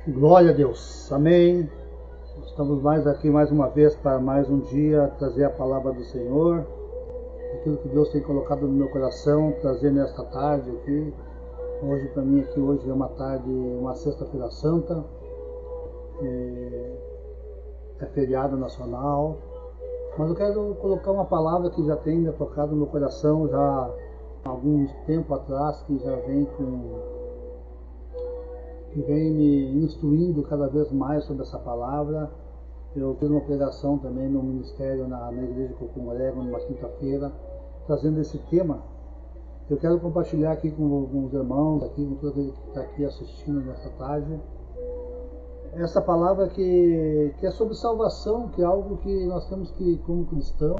Glória a Deus, amém. Estamos aqui mais uma vez para mais um dia trazer a palavra do Senhor, aquilo que Deus tem colocado no meu coração, trazer nesta tarde aqui. Hoje para mim aqui hoje é uma tarde, uma sexta-feira santa, é feriado nacional, mas eu quero colocar uma palavra que já tem me tocado no meu coração já há algum tempo atrás, que já vem me instruindo cada vez mais sobre essa palavra. Eu fiz uma pregação também no ministério, na igreja que eu congrego, numa quinta-feira, trazendo esse tema. Eu quero compartilhar aqui com os irmãos, aqui, com todo aquele que está aqui assistindo nessa tarde, essa palavra que é sobre salvação, que é algo que nós temos que, como cristão,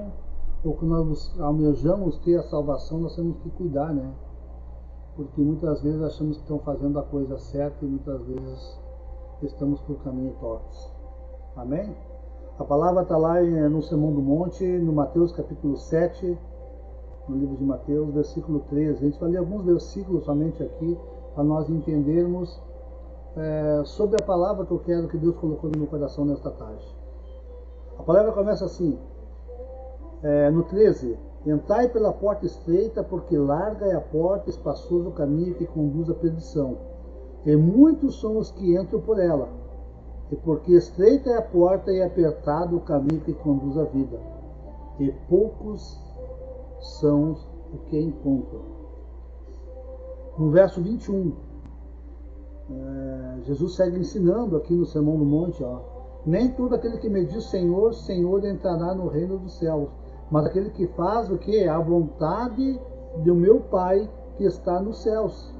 ou que nós almejamos ter a salvação, nós temos que cuidar, né? Porque muitas vezes achamos que estão fazendo a coisa certa e muitas vezes estamos por caminho tortos. Amém? A palavra está lá no Sermão do Monte, no Mateus capítulo 7, no livro de Mateus, versículo 13. A gente vai ler alguns versículos somente aqui, para nós entendermos sobre a palavra que eu quero que Deus colocou no meu coração nesta tarde. A palavra começa assim, no 13. Entrai pela porta estreita, porque larga é a porta, espaçoso o caminho que conduz à perdição. E muitos são os que entram por ela. E porque estreita é a porta e apertado o caminho que conduz à vida. E poucos são os que encontram. No verso 21, Jesus segue ensinando aqui no Sermão do Monte, nem todo aquele que me diz Senhor, Senhor entrará no reino dos céus, mas aquele que faz o que? A vontade do meu Pai que está nos céus.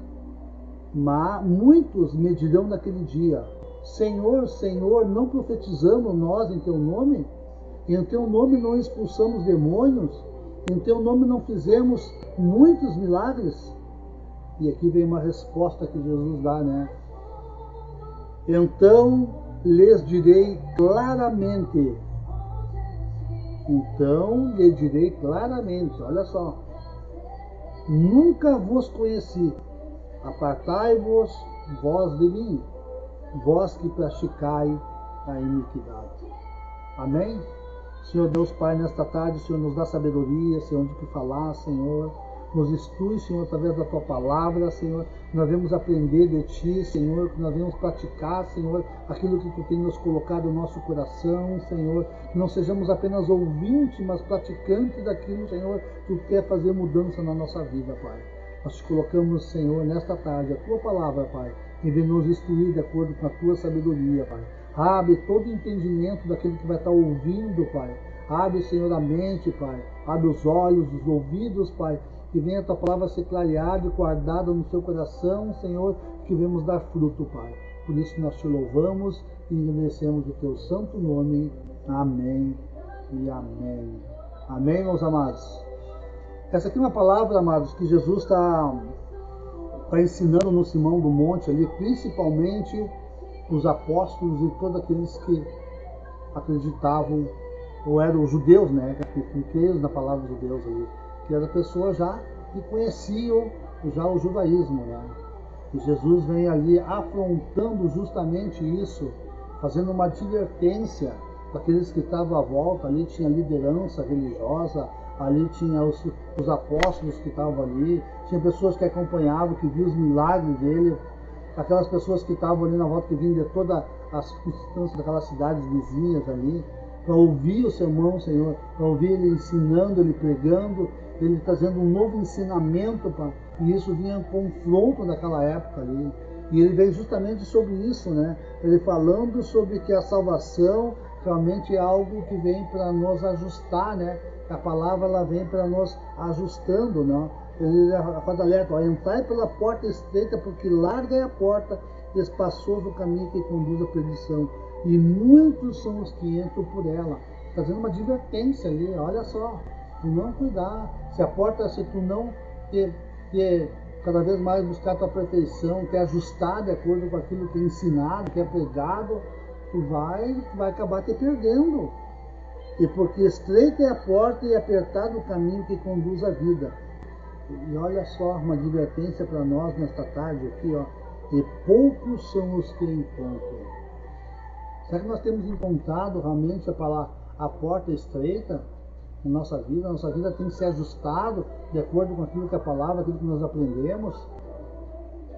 Mas muitos me dirão naquele dia, Senhor, Senhor, não profetizamos nós em teu nome? Em teu nome não expulsamos demônios? Em teu nome não fizemos muitos milagres? E aqui vem uma resposta que Jesus dá, né? Então lhes direi claramente, olha só, nunca vos conheci, apartai-vos vós de mim, vós que praticai a iniquidade. Amém? Senhor Deus Pai, nesta tarde, Senhor, nos dá sabedoria, Senhor, de que falar, Senhor, nos instrui, Senhor, através da Tua palavra, Senhor, que nós vamos aprender de Ti, Senhor, que nós vamos praticar, Senhor, aquilo que Tu tem nos colocado no nosso coração, Senhor, que não sejamos apenas ouvintes, mas praticantes daquilo, Senhor, que Tu quer fazer mudança na nossa vida, Pai. Nós Te colocamos, Senhor, nesta tarde, a Tua palavra, Pai, e vem nos instruir de acordo com a Tua sabedoria, Pai. Abre todo o entendimento daquele que vai estar ouvindo, Pai. Abre, Senhor, a mente, Pai. Abre os olhos, os ouvidos, Pai. Que venha a Tua palavra ser clareada e guardada no seu coração, Senhor, que venhamos dar fruto, Pai. Por isso nós Te louvamos e agradecemos o Teu santo nome. Amém e amém. Amém, meus amados. Essa aqui é uma palavra, amados, que Jesus está ensinando no Sermão do Monte ali, principalmente os apóstolos e todos aqueles que acreditavam, ou eram os judeus, né, que creiam na palavra de Deus ali, que eram pessoas já que conheciam já o judaísmo, né? E Jesus vem ali afrontando justamente isso, fazendo uma advertência para aqueles que estavam à volta. Ali tinha liderança religiosa, ali tinha os apóstolos que estavam ali, tinha pessoas que acompanhavam, que viam os milagres dele, aquelas pessoas que estavam ali na volta, que vinham de todas as circunstâncias daquelas cidades vizinhas ali, para ouvir o sermão, Senhor, para ouvir ele ensinando, ele pregando, ele trazendo um novo ensinamento, e isso vinha em confronto daquela época ali. E ele veio justamente sobre isso, né? Ele falando sobre que a salvação realmente é algo que vem para nos ajustar, né? A palavra ela vem para nos ajustando, né? Ele faz alerta, entrai pela porta estreita, porque larga é a porta, espaçoso o caminho que conduz à perdição, e muitos são os que entram por ela. Fazendo uma advertência ali, olha só, tu não cuidar, se tu não ter cada vez mais buscar a tua perfeição, quer ajustar de acordo com aquilo que é ensinado, que é pregado, tu vai acabar te perdendo. E porque estreita é a porta e apertado o caminho que conduz à vida. E olha só uma advertência para nós nesta tarde aqui, e poucos são os que encontram. Será que nós temos encontrado realmente a porta estreita na nossa vida? A nossa vida tem se ajustado de acordo com aquilo que a palavra, aquilo que nós aprendemos?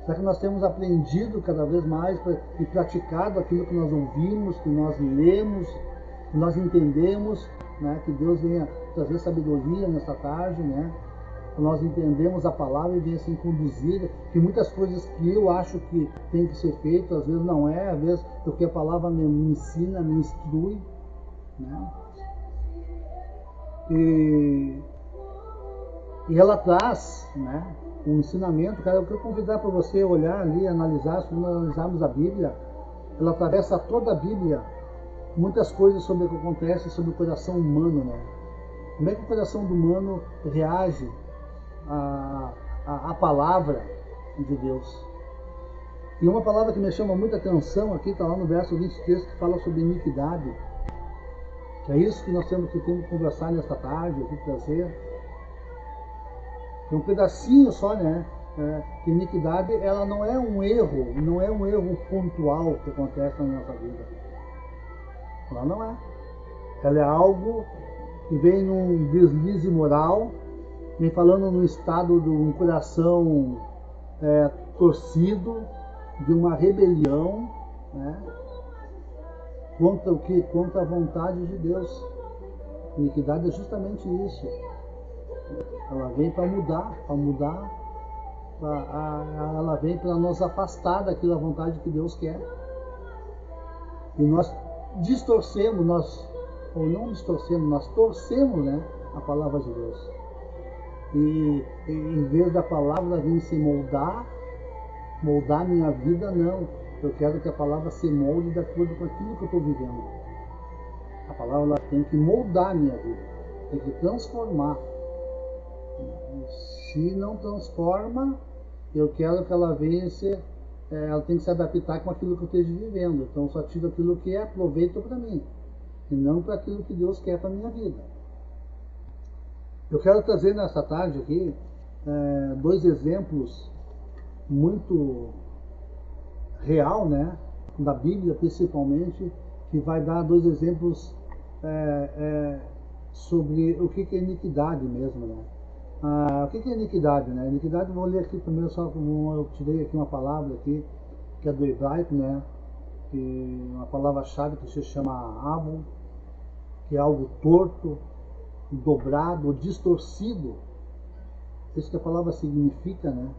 Será que nós temos aprendido cada vez mais e praticado aquilo que nós ouvimos, que nós lemos, que nós entendemos, né? Que Deus venha trazer sabedoria nessa tarde, né? Que nós entendemos a palavra e venha assim conduzir, que muitas coisas que eu acho que tem que ser feito, às vezes não é, às vezes porque a palavra me ensina, me instrui, né? E ela traz, né, um ensinamento, cara. Eu quero convidar para você olhar ali, analisar, se nós analisarmos a Bíblia, ela atravessa toda a Bíblia, muitas coisas sobre o que acontece sobre o coração humano, né? Como é que o coração do humano reage à palavra de Deus? E uma palavra que me chama muita atenção aqui, está lá no verso 23, que fala sobre iniquidade. Que é isso que nós temos que conversar nesta tarde, aqui trazer. É um pedacinho só, né? Que iniquidade, ela não é um erro, não é um erro pontual que acontece na nossa vida. Ela não é. Ela é algo que vem num deslize moral, vem falando no estado de um coração torcido, de uma rebelião, né? Contra o que? Contra a vontade de Deus. Iniquidade é justamente isso. Ela vem para mudar, ela vem para nos afastar daquela vontade que Deus quer. E nós distorcemos, nós torcemos, né, a palavra de Deus. E em vez da palavra vir se moldar minha vida, não. Eu quero que a palavra se molde de acordo com aquilo que eu estou vivendo. A palavra ela tem que moldar minha vida, tem que transformar. Se não transforma, eu quero que ela venha ela tem que se adaptar com aquilo que eu esteja vivendo. Então eu só tiro aquilo que é proveito para mim, e não para aquilo que Deus quer para a minha vida. Eu quero trazer nessa tarde aqui dois exemplos muito real, né, da Bíblia principalmente, que vai dar dois exemplos sobre o que é iniquidade mesmo, né? O que é iniquidade, né? Iniquidade, vou ler aqui primeiro, só eu tirei aqui uma palavra aqui, que é do hebraico, né? Que uma palavra-chave que se chama avo, que é algo torto, dobrado, distorcido. Isso que a palavra significa, né?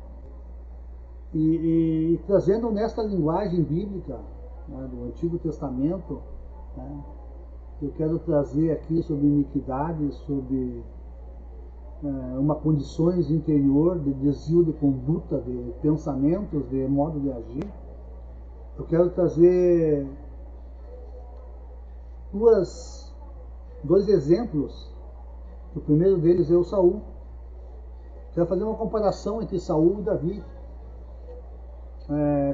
E trazendo nesta linguagem bíblica, né, do Antigo Testamento, né, eu quero trazer aqui sobre iniquidade, sobre uma condições interior de desvio de conduta, de pensamentos, de modo de agir. Eu quero trazer dois exemplos. O primeiro deles é o Saul. Quero fazer uma comparação entre Saul e Davi.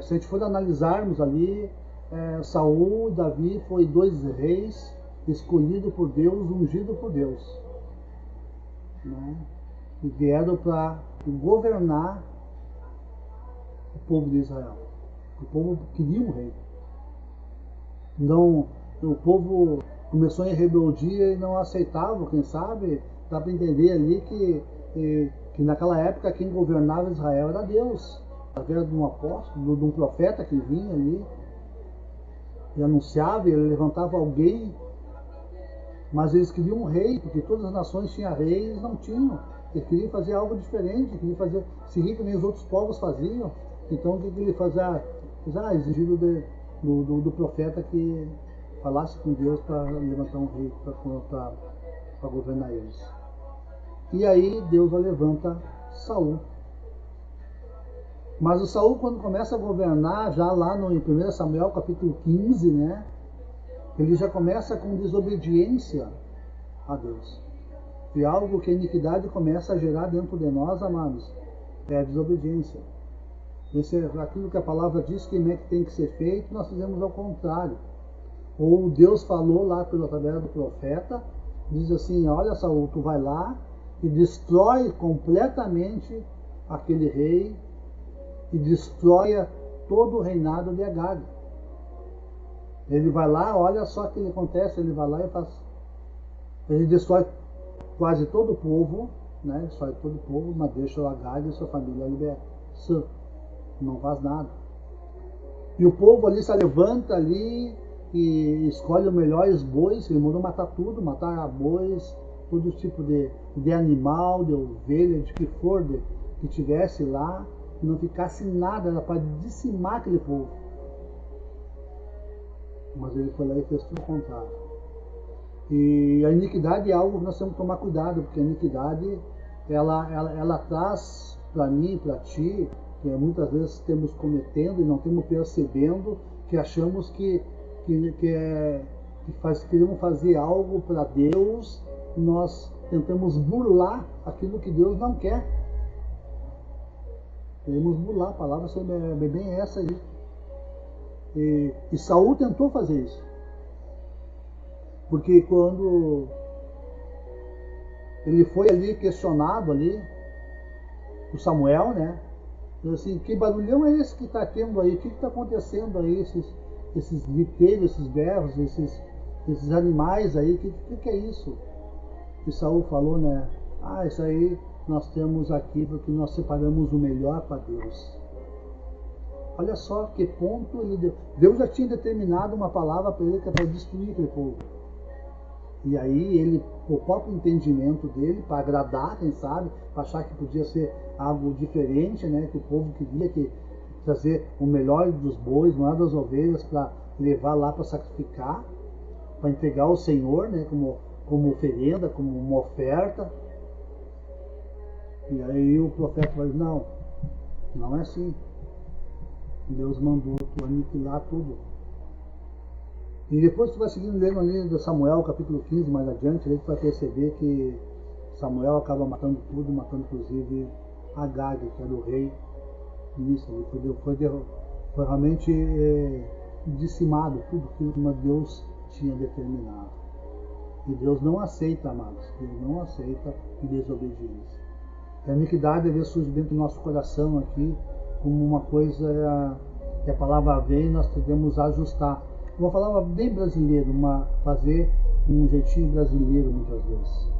Se a gente for analisarmos ali, Saul e Davi foram dois reis escolhidos por Deus, ungidos por Deus, né? E vieram para governar o povo de Israel. O povo queria um rei. Então, o povo começou em rebeldia e não aceitava, quem sabe, dá para entender ali que naquela época quem governava Israel era Deus. Através de um apóstolo, de um profeta que vinha ali e anunciava, ele levantava alguém, mas eles queriam um rei, porque todas as nações tinham rei e eles não tinham. Eles queriam fazer algo diferente, queriam seguir como os outros povos faziam. Então o que ele fazia? Exigido do profeta que falasse com Deus para levantar um rei para governar eles. E aí Deus levanta Saul. Mas o Saul, quando começa a governar, já lá no 1 Samuel capítulo 15, né, ele já começa com desobediência a Deus. E algo que a iniquidade começa a gerar dentro de nós, amados, é a desobediência. Esse é aquilo que a palavra diz que tem que ser feito, nós fizemos ao contrário. Ou Deus falou lá através do profeta, diz assim: olha, Saul, tu vai lá e destrói completamente aquele rei, e destrói todo o reinado de Agag. Ele vai lá, olha só o que acontece, ele vai lá e faz. Ele destrói quase todo o povo, né? Destrói todo o povo, mas deixa o Agag e sua família liberta. Não faz nada. E o povo ali se levanta ali e escolhe os melhores bois, ele mandou matar tudo, matar bois, todo tipo de animal, de ovelha, de que for, que tivesse lá, que não ficasse nada, era para dizimar aquele povo. Mas ele foi lá e fez tudo o contrário. E a iniquidade é algo que nós temos que tomar cuidado, porque a iniquidade, ela traz para mim, para ti, que muitas vezes temos cometendo e não temos percebendo, que achamos que queremos fazer algo para Deus, nós tentamos burlar aquilo que Deus não quer. Queremos burlar, a palavra é bem essa aí. E Saul tentou fazer isso. Porque quando ele foi ali questionado ali, o Samuel, né? Assim, que barulhão é esse que está tendo aí? O que está acontecendo aí? Esses viteiros, esses berros, esses animais aí, o que é isso? E Saul falou, né? Isso aí nós temos aqui porque nós separamos o melhor para Deus. Olha só que ponto ele deu. Deus já tinha determinado uma palavra para ele que é para destruir aquele povo. E aí ele, o próprio entendimento dele, para agradar, quem sabe, para achar que podia ser algo diferente, né? Que o povo queria trazer o melhor dos bois, o melhor das ovelhas para levar lá para sacrificar, para entregar ao Senhor, né? Como oferenda, como uma oferta. E aí o profeta vai dizer, não é assim. Deus mandou tu aniquilar tudo. E depois tu vai seguindo lendo ali do Samuel, capítulo 15, mais adiante, aí tu vai perceber que Samuel acaba matando tudo, matando inclusive Agag, que era o rei. Isso, foi realmente dizimado tudo que Deus tinha determinado. E Deus não aceita, amados, Deus não aceita desobediência. A iniquidade às vezes surge dentro do nosso coração aqui, como uma coisa que a palavra vem e nós devemos ajustar. Uma palavra bem brasileira, fazer um jeitinho brasileiro muitas vezes.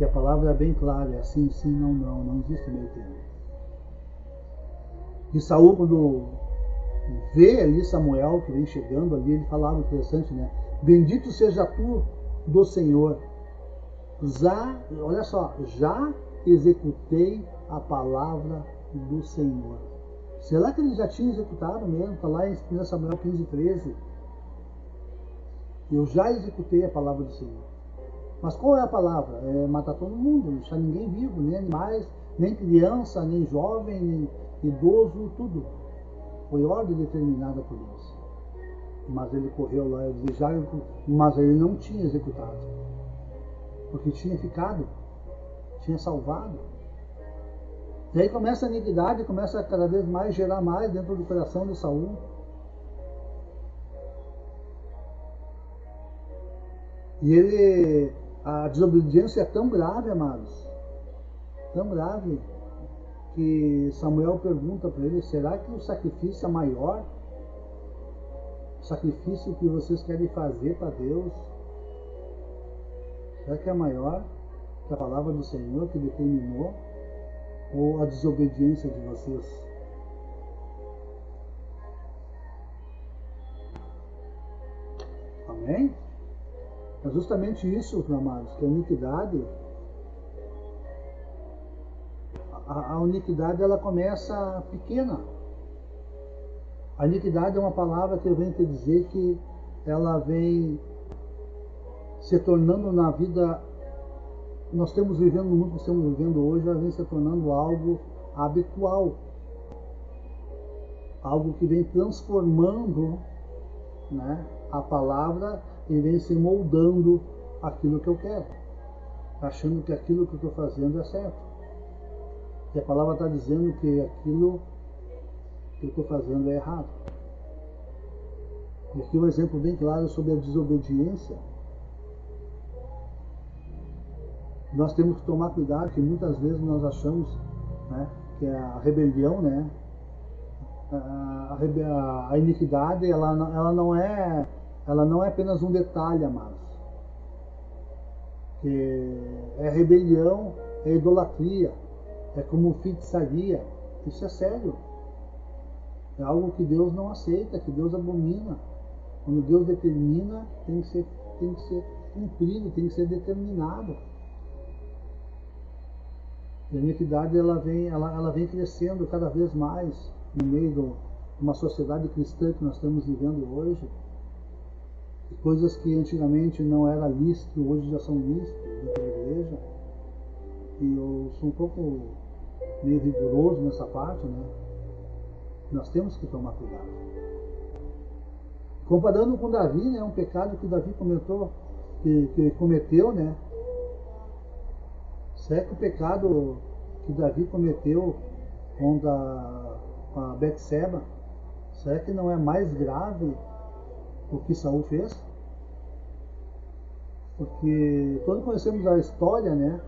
E a palavra é bem clara, é assim, sim, não existe meio termo. E Saul, quando vê ali Samuel, que vem chegando ali, ele falava interessante, né? Bendito seja tu do Senhor. Olha só, já executei a palavra do Senhor. Será que ele já tinha executado mesmo? Está lá em 1 Samuel 15, 13. Eu já executei a palavra do Senhor. Mas qual é a palavra? É matar todo mundo, não deixar ninguém vivo, nem animais, nem criança, nem jovem, nem idoso, tudo. Foi ordem determinada por Deus. Mas ele correu lá e disse, mas ele não tinha executado. Porque tinha ficado, tinha salvado. E aí começa a iniquidade, começa a cada vez mais gerar mais dentro do coração de Saul. E a desobediência é tão grave, amados, tão grave, que Samuel pergunta para ele, será que o sacrifício é maior? O sacrifício que vocês querem fazer para Deus, será que é maior que a palavra do Senhor que determinou? Ou a desobediência de vocês? Amém? É justamente isso, amados, que a iniquidade, a iniquidade ela começa pequena. A iniquidade é uma palavra que eu venho te dizer que ela vem se tornando na vida, nós estamos vivendo no mundo que estamos vivendo hoje, ela vem se tornando algo habitual. Algo que vem transformando, né, a palavra e vem se moldando aquilo que eu quero, achando que aquilo que eu estou fazendo é certo. E a palavra está dizendo que aquilo que eu estou fazendo é errado. E aqui um exemplo bem claro sobre a desobediência. Nós temos que tomar cuidado, que muitas vezes nós achamos, né, que a rebelião, né, a iniquidade ela não é apenas um detalhe, amados. É rebelião, é idolatria, é como feitiçaria. Isso é sério. É algo que Deus não aceita, que Deus abomina. Quando Deus determina, tem que ser cumprido, tem que ser determinado. E a iniquidade ela vem crescendo cada vez mais no meio de uma sociedade cristã que nós estamos vivendo hoje. E coisas que antigamente não era lícito, hoje já são lícitas dentro da igreja. E eu sou um pouco meio rigoroso nessa parte, né? Nós temos que tomar cuidado. Comparando com Davi, né? Um pecado que Davi cometeu, né? Será que o pecado que Davi cometeu com a Betseba, será que não é mais grave o que Saul fez? Porque todos conhecemos a história, né?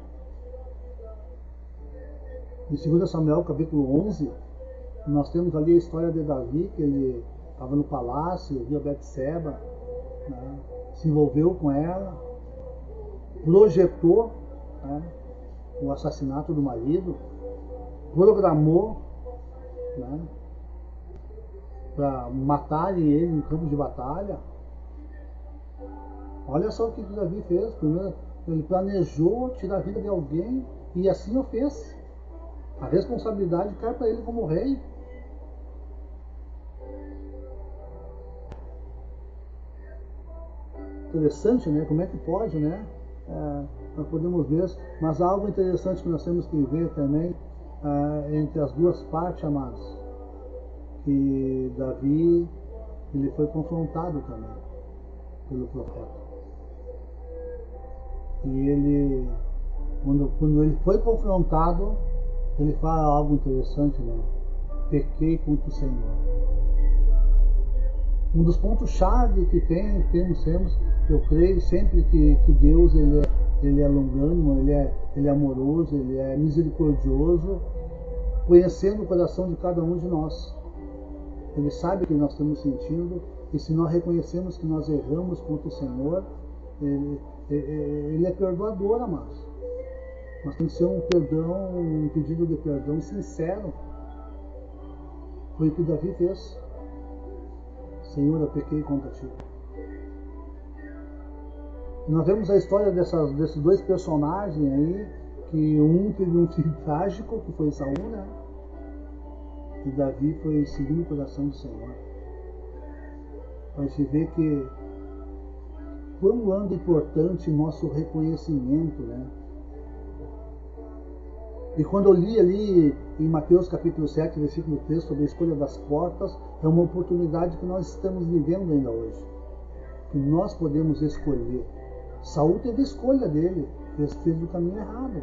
Em 2 Samuel capítulo 11, nós temos ali a história de Davi, que ele estava no palácio, viu a Betseba, né? Se envolveu com ela, projetou, né, o assassinato do marido, programou, né, para matarem ele no campo de batalha. Olha só o que Davi fez. Primeiro, ele planejou tirar a vida de alguém e assim o fez. A responsabilidade cai para ele como rei. Interessante, né? Como é que pode, né? Nós podemos ver, mas algo interessante que nós temos que ver também entre as duas partes, amados, que Davi ele foi confrontado também pelo profeta. E ele, quando ele foi confrontado, ele fala algo interessante, né? Pequei contra o Senhor. Um dos pontos-chave que temos, eu creio sempre que Deus ele é longânimo, ele é amoroso, ele é misericordioso, conhecendo o coração de cada um de nós. Ele sabe o que nós estamos sentindo, e se nós reconhecemos que nós erramos contra o Senhor, ele é perdoador, amados. Mas tem que ser um pedido de perdão sincero. Foi o que Davi fez. Senhor, eu pequei contra ti. Nós vemos a história desses dois personagens aí, que um teve um filho trágico, que foi Saul, né? E Davi foi segundo o coração do Senhor. A gente vê que quão é importante nosso reconhecimento, né? E quando eu li ali em Mateus capítulo 7, versículo 3, sobre a escolha das portas, é uma oportunidade que nós estamos vivendo ainda hoje. Que nós podemos escolher. Saul teve a escolha dele, fez o caminho errado.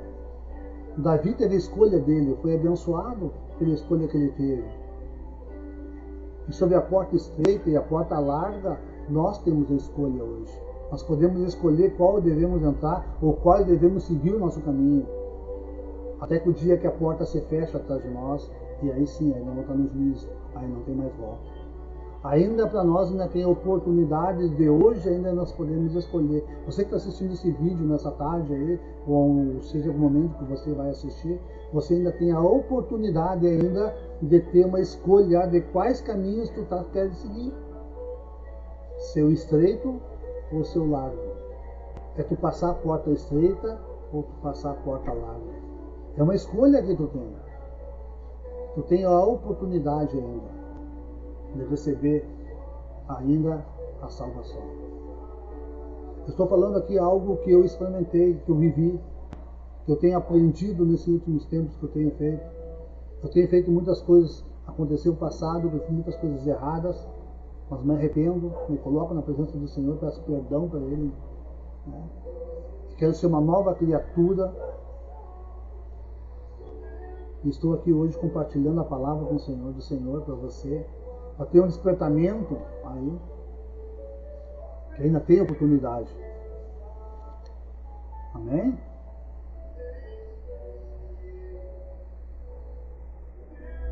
Davi teve a escolha dele, foi abençoado pela escolha que ele teve. E sobre a porta estreita e a porta larga, nós temos a escolha hoje. Nós podemos escolher qual devemos entrar ou qual devemos seguir o nosso caminho. Até que o dia que a porta se fecha atrás de nós, e aí sim, aí nós vamos estar no juízo, aí não tem mais volta. Ainda para nós ainda tem oportunidades de hoje, ainda nós podemos escolher. Você que está assistindo esse vídeo nessa tarde aí, ou seja, o momento que você vai assistir, você ainda tem a oportunidade ainda de ter uma escolha de quais caminhos tu quer seguir. Seu estreito ou seu largo. É tu passar a porta estreita ou tu passar a porta larga. É uma escolha que tu tem. Tu tem a oportunidade ainda de receber ainda a salvação. Eu estou falando aqui algo que eu experimentei, que eu vivi, que eu tenho aprendido nesses últimos tempos que eu tenho feito. Eu tenho feito muitas coisas, aconteceu no passado, eu fiz muitas coisas erradas, mas me arrependo, me coloco na presença do Senhor, peço perdão para Ele. Né? Quero ser uma nova criatura. E estou aqui hoje compartilhando a palavra com o Senhor, do Senhor para você, para ter um despertamento aí, que ainda tem oportunidade. Amém?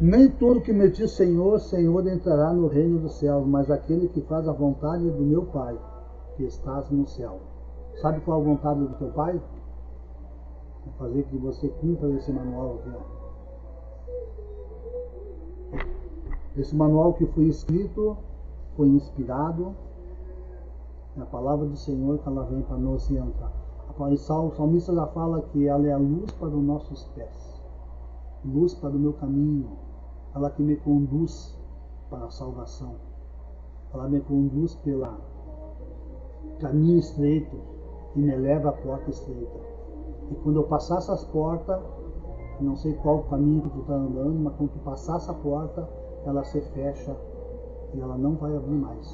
Nem todo que me diz Senhor, Senhor entrará no reino dos céus, mas aquele que faz a vontade do meu Pai, que estás no céu. Sabe qual a vontade do teu Pai? É fazer que você cumpra esse manual aqui, ó. Esse manual que foi escrito, foi inspirado, é a palavra do Senhor que ela vem para nos orientar. O salmista já fala que ela é a luz para os nossos pés, luz para o meu caminho, ela que me conduz para a salvação, ela me conduz pelo caminho estreito e me leva à porta estreita. E quando eu passar essas portas, não sei qual caminho que tu está andando, mas quando tu passar essa porta, ela se fecha e ela não vai abrir mais.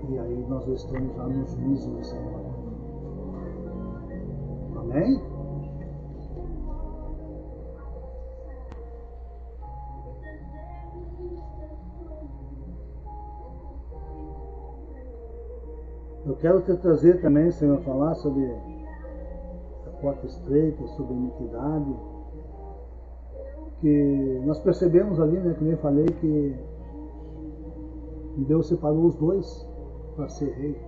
E aí nós estamos já no juízo do Senhor. Amém? Eu quero te trazer também, Senhor, falar sobre a porta estreita, sobre a iniquidade. Que nós percebemos ali, né, que nem falei, que Deus separou os dois para ser rei.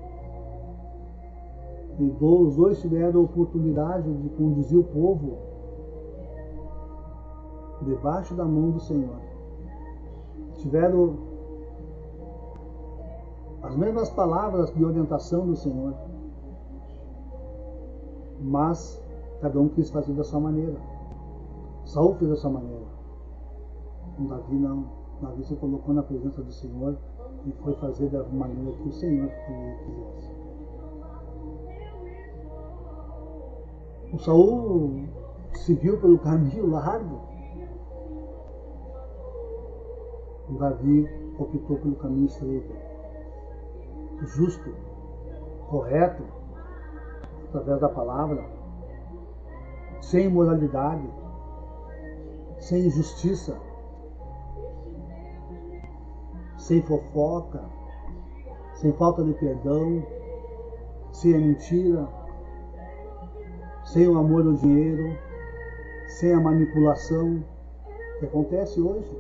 E os dois tiveram a oportunidade de conduzir o povo debaixo da mão do Senhor. Tiveram as mesmas palavras de orientação do Senhor, mas cada um quis fazer da sua maneira. Saul fez da sua maneira. Davi não. Davi se colocou na presença do Senhor e foi fazer da maneira que o Senhor quisesse. O Saul seguiu pelo caminho largo. O Davi optou pelo caminho estreito, justo, correto, através da palavra, sem imoralidade, sem injustiça, sem fofoca, sem falta de perdão, sem a mentira, sem o amor ao dinheiro, sem a manipulação que acontece hoje,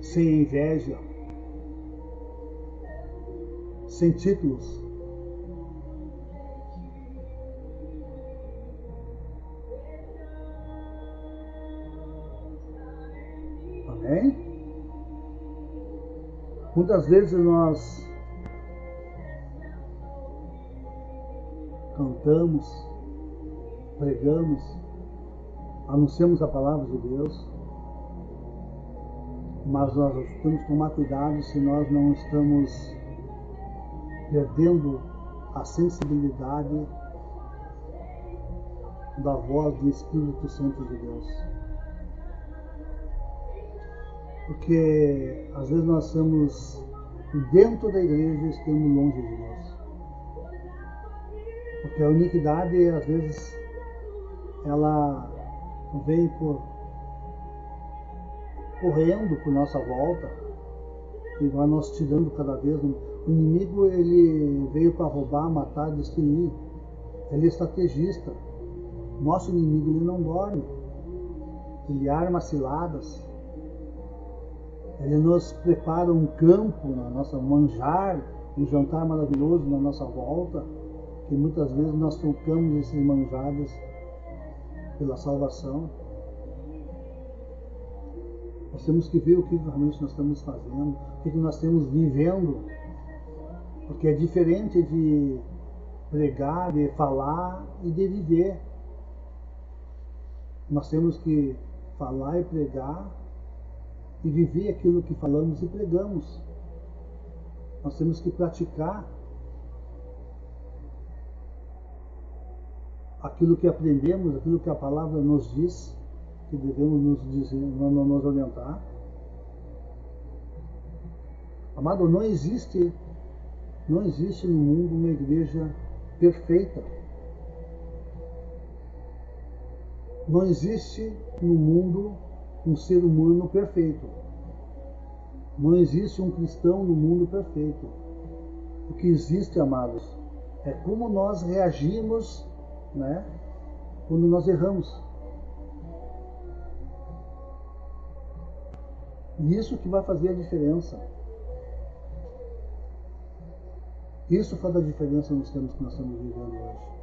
sem a inveja, sem títulos. Amém? Muitas vezes nós cantamos, pregamos, anunciamos a palavra de Deus, mas nós temos que tomar cuidado se nós não estamos perdendo a sensibilidade da voz do Espírito Santo de Deus. Porque às vezes nós estamos dentro da igreja e estamos longe de Deus. Porque a iniquidade, às vezes, ela vem correndo por nossa volta e vai nos tirando cada vez. O inimigo, ele veio para roubar, matar, destruir. Ele é estrategista. Nosso inimigo, ele não dorme. Ele arma ciladas. Ele nos prepara um campo na nossa manjar, um jantar maravilhoso na nossa volta, que muitas vezes nós trocamos esses manjares pela salvação. Nós temos que ver o que realmente nós estamos fazendo, o que nós estamos vivendo, porque é diferente de pregar, de falar e de viver. Nós temos que falar e pregar e viver aquilo que falamos e pregamos. Nós temos que praticar aquilo que aprendemos, aquilo que a palavra nos diz, que devemos nos dizer, nos orientar. Amado, não existe no mundo uma igreja perfeita. Não existe no mundo um ser humano perfeito. Não existe um cristão no mundo perfeito. O que existe, amados, é como nós reagimos, né, quando nós erramos. E isso que vai fazer a diferença. Isso faz a diferença nos tempos que nós estamos vivendo hoje.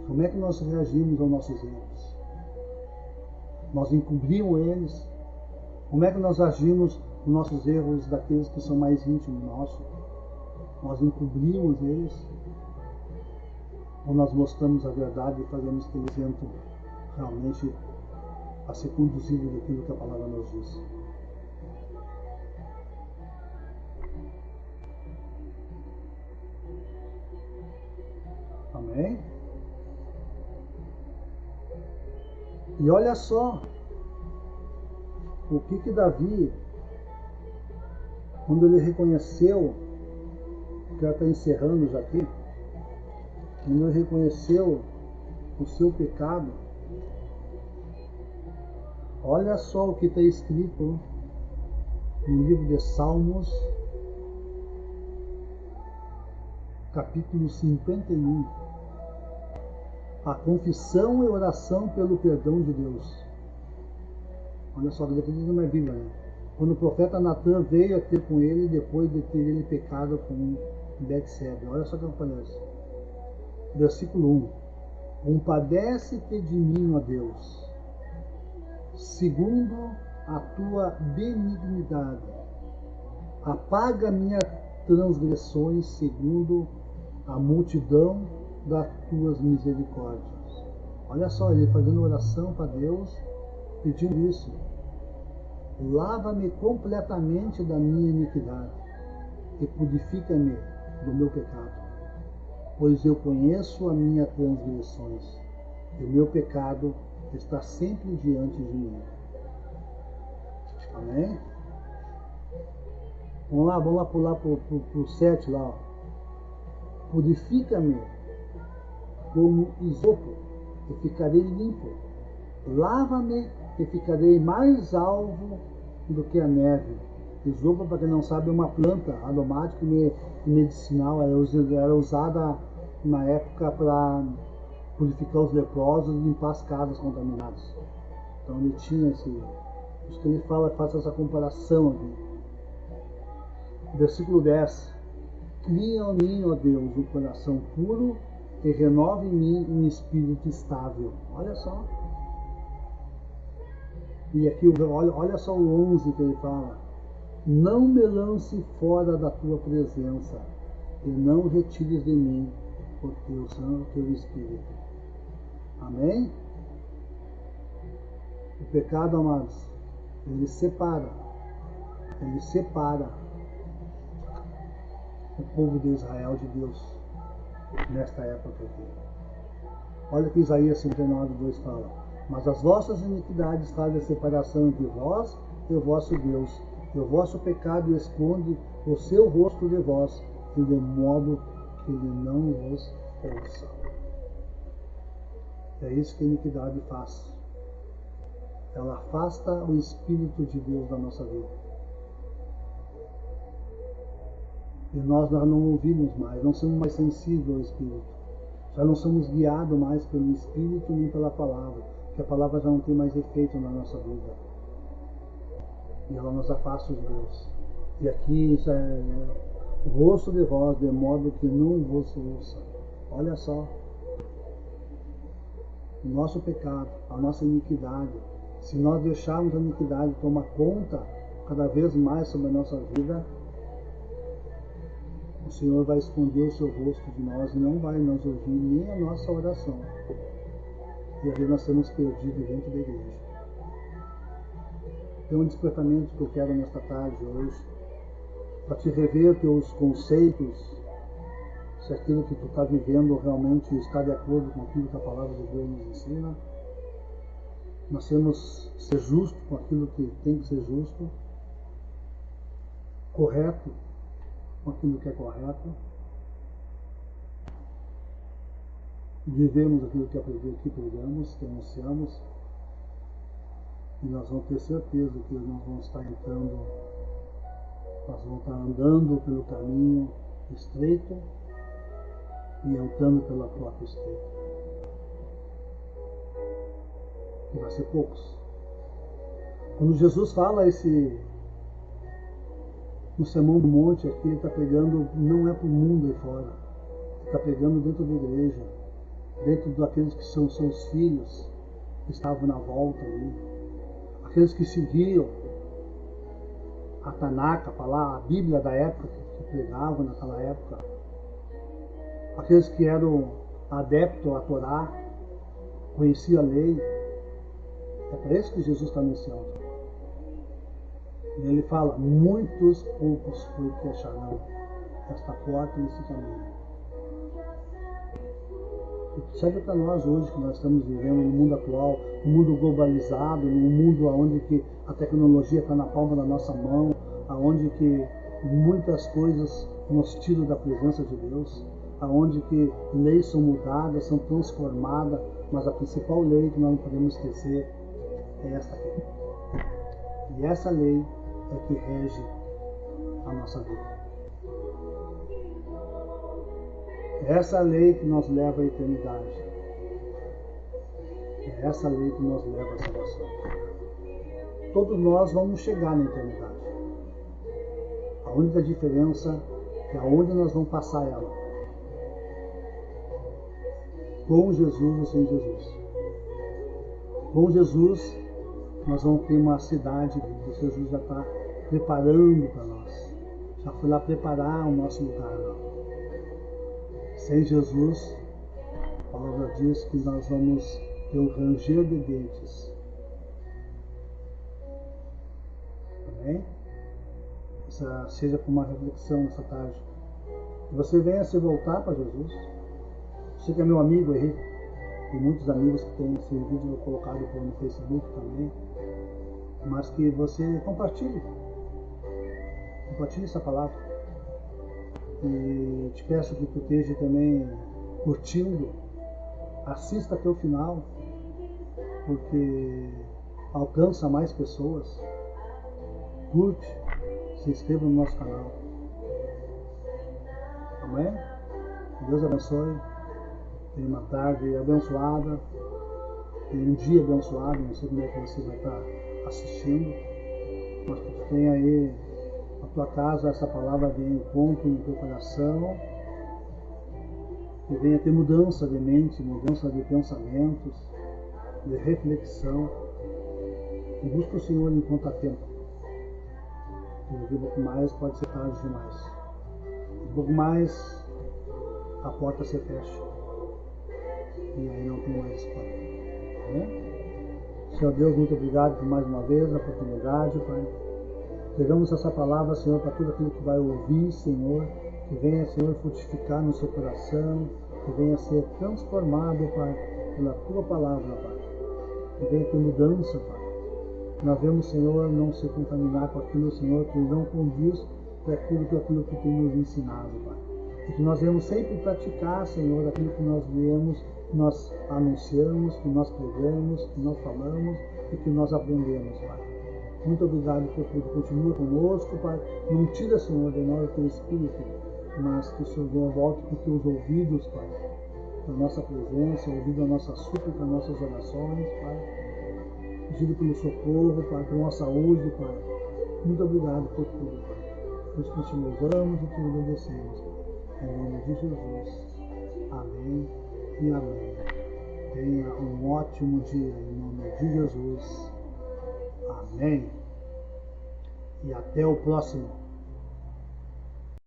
Como é que nós reagimos aos nossos erros? Nós encobrimos eles? Como é que nós agimos nos nossos erros daqueles que são mais íntimos nossos? Nós encobrimos eles? Ou nós mostramos a verdade e fazemos que eles entrem realmente a ser conduzidos daquilo que a palavra nos diz? Amém? E olha só o que Davi, quando ele reconheceu, que ela está encerrando já aqui, quando ele reconheceu o seu pecado, olha só o que está escrito no livro de Salmos, capítulo 51. A confissão e oração pelo perdão de Deus. Olha só, que diz na Bíblia, né? Quando o profeta Natan veio a ter com ele depois de ter ele pecado com Betsebe. Olha só o que aparece. Versículo 1. Compadece-te de mim, ó Deus, segundo a tua benignidade. Apaga minhas transgressões segundo a multidão das tuas misericórdias. Olha só, ele fazendo oração para Deus, pedindo isso. Lava-me completamente da minha iniquidade e purifica-me do meu pecado, pois eu conheço as minhas transgressões e o meu pecado está sempre diante de mim. Amém? Vamos lá pular para o 7 lá. Ó. Purifica-me como isopo e ficarei limpo. Lava-me e ficarei mais alvo do que a neve. Isopo, para quem não sabe, é uma planta aromática e medicinal. Era usada na época para purificar os leprosos e limpar as casas contaminadas. Então ele tinha esse... Por isso que ele faz essa comparação aqui. Versículo 10. Cria em mim, ó Deus, um coração puro e renova em mim um espírito estável. Olha só. E aqui, olha só o 11 que ele fala. Não me lance fora da tua presença e não retires de mim o teu santo, o teu espírito. Amém? O pecado, amados, ele separa o povo de Israel de Deus nesta época aqui. Olha o que Isaías 59:2 fala. Mas as vossas iniquidades fazem a separação entre vós e o vosso Deus, e o vosso pecado esconde o seu rosto de vós, e de modo que ele não vos ouça. É isso que a iniquidade faz. Ela afasta o Espírito de Deus da nossa vida. E nós não ouvimos mais, não somos mais sensíveis ao Espírito. Já não somos guiados mais pelo Espírito nem pela palavra, porque a palavra já não tem mais efeito na nossa vida. E ela nos afasta de Deus. E aqui já é o rosto de vós, de modo que não vos ouça. Olha só. O nosso pecado, a nossa iniquidade. Se nós deixarmos a iniquidade tomar conta cada vez mais sobre a nossa vida, o Senhor vai esconder o seu rosto de nós e não vai nos ouvir nem a nossa oração. E aí nós seremos perdidos dentro da igreja. Tem um despertamento que eu quero nesta tarde hoje, para te rever teus conceitos, se aquilo que tu está vivendo realmente está de acordo com aquilo que a palavra de Deus nos ensina. Nós temos que ser justos com aquilo que tem que ser justo, correto com aquilo que é correto, vivemos aquilo que pregamos, que anunciamos, e nós vamos ter certeza que nós vamos estar entrando, nós vamos estar andando pelo caminho estreito e entrando pela porta estreita. E vai ser poucos. Quando Jesus fala no Sermão do Monte aqui, ele está pegando, não é para o mundo aí fora, ele está pegando dentro da igreja, dentro daqueles que são seus filhos, que estavam na volta ali, aqueles que seguiam a Tanaka, a Bíblia da época, que pregavam naquela época, aqueles que eram adeptos à Torá, conheciam a lei. É para isso que Jesus está anunciando. E ele fala, muitos poucos foi que acharão esta porta e esse caminho. E serve para nós hoje, que nós estamos vivendo no mundo atual, no mundo globalizado, num mundo onde que a tecnologia está na palma da nossa mão, onde que muitas coisas nos tiram da presença de Deus, aonde que leis são mudadas, são transformadas, mas a principal lei que nós não podemos esquecer é esta aqui. E essa lei é que rege a nossa vida. É essa lei que nos leva à eternidade. É essa lei que nos leva à salvação. Todos nós vamos chegar na eternidade. A única diferença é aonde nós vamos passar ela. Com Jesus ou sem Jesus. Com Jesus, nós vamos ter uma cidade que Jesus já está preparando para nós. Já foi lá preparar o nosso lugar lá. Sem Jesus, a palavra diz que nós vamos ter o ranger de dentes. Amém? Essa seja como uma reflexão nessa tarde. Que você venha se voltar para Jesus. Você que é meu amigo aí, tem muitos amigos que têm esse vídeo colocado no Facebook também, mas que você compartilhe essa palavra. E te peço que tu esteja também curtindo, assista até o final, porque alcança mais pessoas. Curte, se inscreva no nosso canal. Amém? Deus abençoe. Tenha uma tarde abençoada, tenha um dia abençoado, não sei como é que você vai estar assistindo, mas que tu tenha aí na tua casa essa palavra de encontro no teu coração, que venha ter mudança de mente, mudança de pensamentos, de reflexão, e busca o Senhor enquanto há tempo. Um pouco mais pode ser tarde demais. Um pouco mais a porta se fecha. E aí não tem mais escolha. Senhor Deus, muito obrigado por mais uma vez a oportunidade, Pai. Pegamos essa palavra, Senhor, para tudo aquilo que vai ouvir, Senhor, que venha, Senhor, frutificar no seu coração, que venha ser transformado, Pai, pela tua palavra, Pai. Que venha ter mudança, Pai. Que nós vemos, Senhor, não se contaminar com aquilo, Senhor, que não condiz com aquilo que tem nos ensinado, Pai. E que nós vemos sempre praticar, Senhor, aquilo que nós vemos, nós anunciamos, que nós pregamos, que nós falamos e que nós aprendemos, Pai. Muito obrigado por tudo. Continua conosco, Pai. Não tira, Senhor, de nós o teu Espírito, mas que o Senhor volte com os teus ouvidos, Pai, a nossa presença, ouvindo a nossa súplica, as nossas orações, Pai. Pedindo pelo socorro, Pai, pela nossa saúde, Pai. Muito obrigado por tudo, Pai. Por isso nós te louvamos e te agradecemos. Em nome de Jesus. Amém e amém. Tenha um ótimo dia em nome de Jesus. Amém. E até o próximo.